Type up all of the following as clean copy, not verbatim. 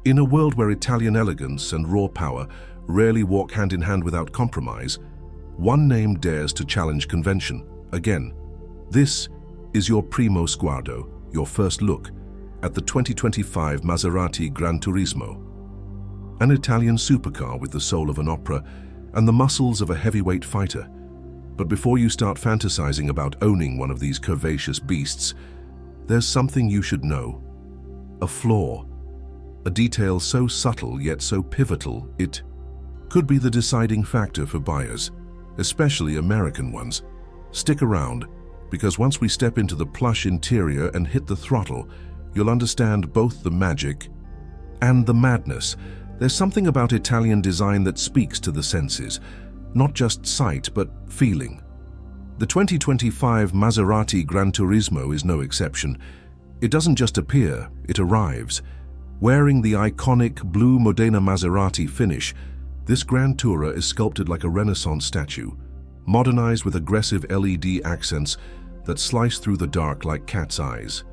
In a world where Italian elegance and raw power rarely walk hand in hand without compromise, one name dares to challenge convention again. This is your Primo Sguardo, your first look at the 2025 Maserati GranTurismo. An Italian supercar with the soul of an opera and the muscles of a heavyweight fighter. But before you start fantasizing about owning one of these curvaceous beasts, there's something you should know. A flaw. A detail so subtle yet so pivotal, it could be the deciding factor for buyers, especially American ones. Stick around, because once we step into the plush interior and hit the throttle, you'll understand both the magic and the madness. There's something about Italian design that speaks to the senses, not just sight but feeling. The 2025 Maserati GranTurismo is no exception. It doesn't just appear, it arrives. Wearing the iconic blue Modena Maserati finish, this Grand Tourer is sculpted like a Renaissance statue, modernized with aggressive LED accents that slice through the dark like cat's eyes.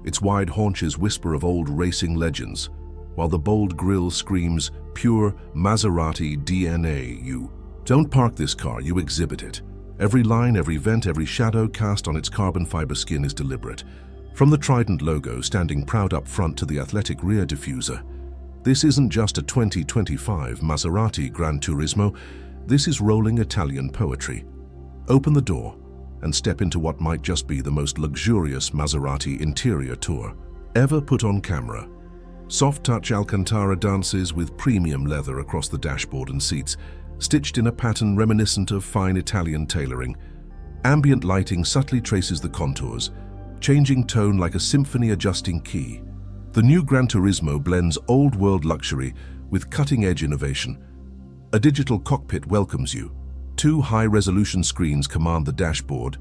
Its wide haunches whisper of old racing legends, while the bold grille screams pure Maserati DNA. You don't park this car, you exhibit it. Every line, every vent, every shadow cast on its carbon fiber skin is deliberate. From the Trident logo standing proud up front to the athletic rear diffuser, this isn't just a 2025 Maserati GranTurismo, this is rolling Italian poetry. Open the door and step into what might just be the most luxurious Maserati interior tour ever put on camera. Soft-touch Alcantara dances with premium leather across the dashboard and seats, stitched in a pattern reminiscent of fine Italian tailoring. Ambient lighting subtly traces the contours, changing tone like a symphony-adjusting key. The new GranTurismo blends old-world luxury with cutting-edge innovation. A digital cockpit welcomes you. Two high-resolution screens command the dashboard,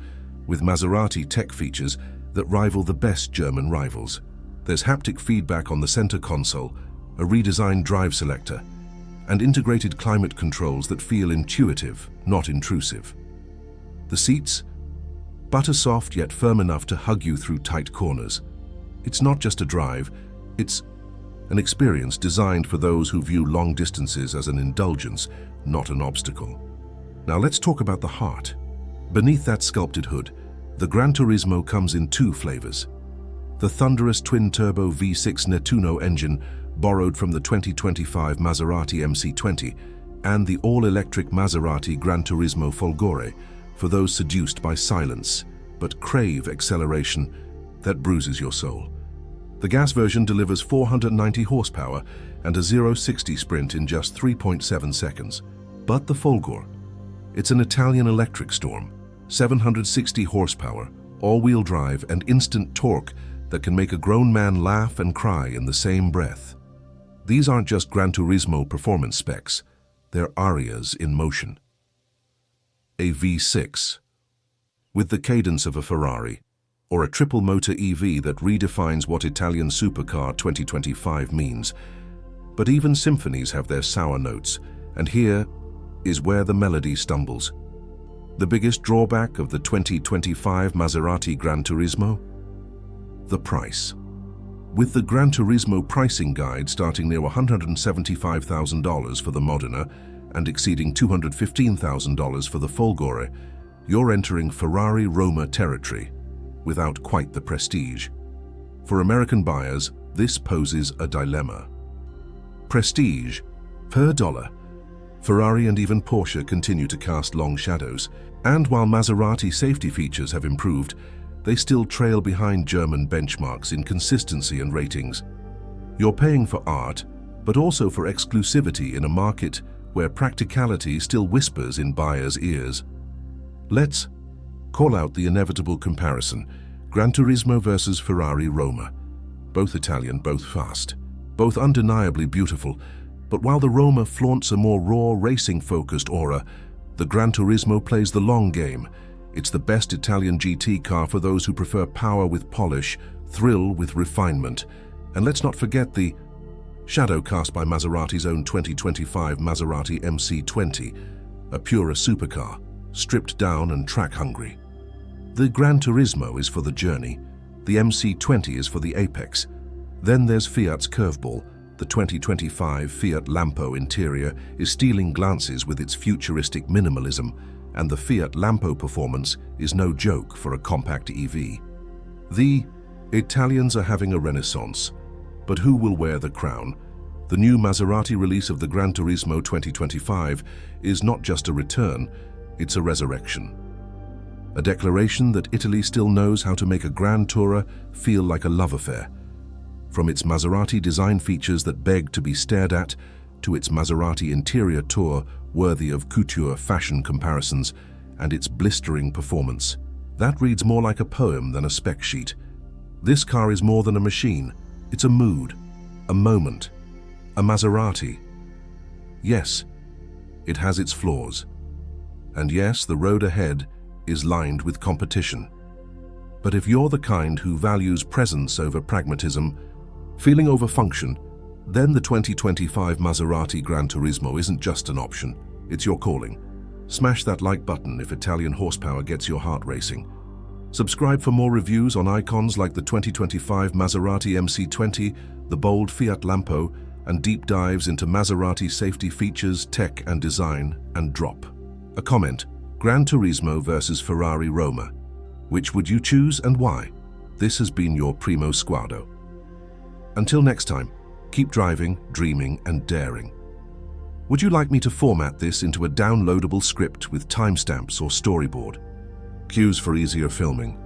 with Maserati tech features that rival the best German rivals. There's haptic feedback on the center console, a redesigned drive selector, and integrated climate controls that feel intuitive, not intrusive. The seats, butter-soft yet firm enough to hug you through tight corners. It's not just a drive, it's an experience designed for those who view long distances as an indulgence, not an obstacle. Now let's talk about the heart. Beneath that sculpted hood, the GranTurismo comes in two flavors. The thunderous twin-turbo V6 Nettuno engine, borrowed from the 2025 Maserati MC20, and the all-electric Maserati GranTurismo Folgore, for those seduced by silence, but crave acceleration that bruises your soul. The gas version delivers 490 horsepower and a 0-60 sprint in just 3.7 seconds. But the Folgore, it's an Italian electric storm, 760 horsepower, all-wheel drive and instant torque that can make a grown man laugh and cry in the same breath. These aren't just GranTurismo performance specs, they're arias in motion. A V6, with the cadence of a Ferrari, or a triple-motor EV that redefines what Italian supercar 2025 means. But even symphonies have their sour notes, and here is where the melody stumbles. The biggest drawback of the 2025 Maserati GranTurismo? The price. With the GranTurismo pricing guide starting near $175,000 for the Modena and exceeding $215,000 for the Folgore, you're entering Ferrari Roma territory without quite the prestige. For American buyers, this poses a dilemma. Prestige per dollar. Ferrari and even Porsche continue to cast long shadows, and while Maserati safety features have improved, they still trail behind German benchmarks in consistency and ratings. You're paying for art, but also for exclusivity in a market where practicality still whispers in buyers' ears. Let's call out the inevitable comparison: GranTurismo versus Ferrari Roma. Both Italian, both fast, both undeniably beautiful, but while the Roma flaunts a more raw, racing-focused aura, the GranTurismo plays the long game. It's the best Italian GT car for those who prefer power with polish, thrill with refinement. And let's not forget the shadow cast by Maserati's own 2025 Maserati MC20, a purer supercar, stripped down and track-hungry. The GranTurismo is for the journey, the MC20 is for the apex. Then there's Fiat's curveball, The 2025 Fiat Lampo interior is stealing glances with its futuristic minimalism, and the Fiat Lampo performance is no joke for a compact EV. The Italians are having a renaissance, but who will wear the crown? The new Maserati release of the GranTurismo 2025 is not just a return, it's a resurrection. A declaration that Italy still knows how to make a Grand Tourer feel like a love affair. From its Maserati design features that beg to be stared at, to its Maserati interior tour worthy of couture fashion comparisons, and its blistering performance. That reads more like a poem than a spec sheet. This car is more than a machine. It's a mood, a moment, a Maserati. Yes, it has its flaws. And yes, the road ahead is lined with competition. But if you're the kind who values presence over pragmatism, feeling over function, then the 2025 Maserati GranTurismo isn't just an option, it's your calling. Smash that like button if Italian horsepower gets your heart racing. Subscribe for more reviews on icons like the 2025 Maserati MC20, the bold Fiat Lampo, and deep dives into Maserati safety features, tech and design, and drop a comment. GranTurismo versus Ferrari Roma. Which would you choose and why? This has been your Primo Sguardo. Until next time, keep driving, dreaming, and daring. Would you like me to format this into a downloadable script with timestamps or storyboard? Cues for easier filming.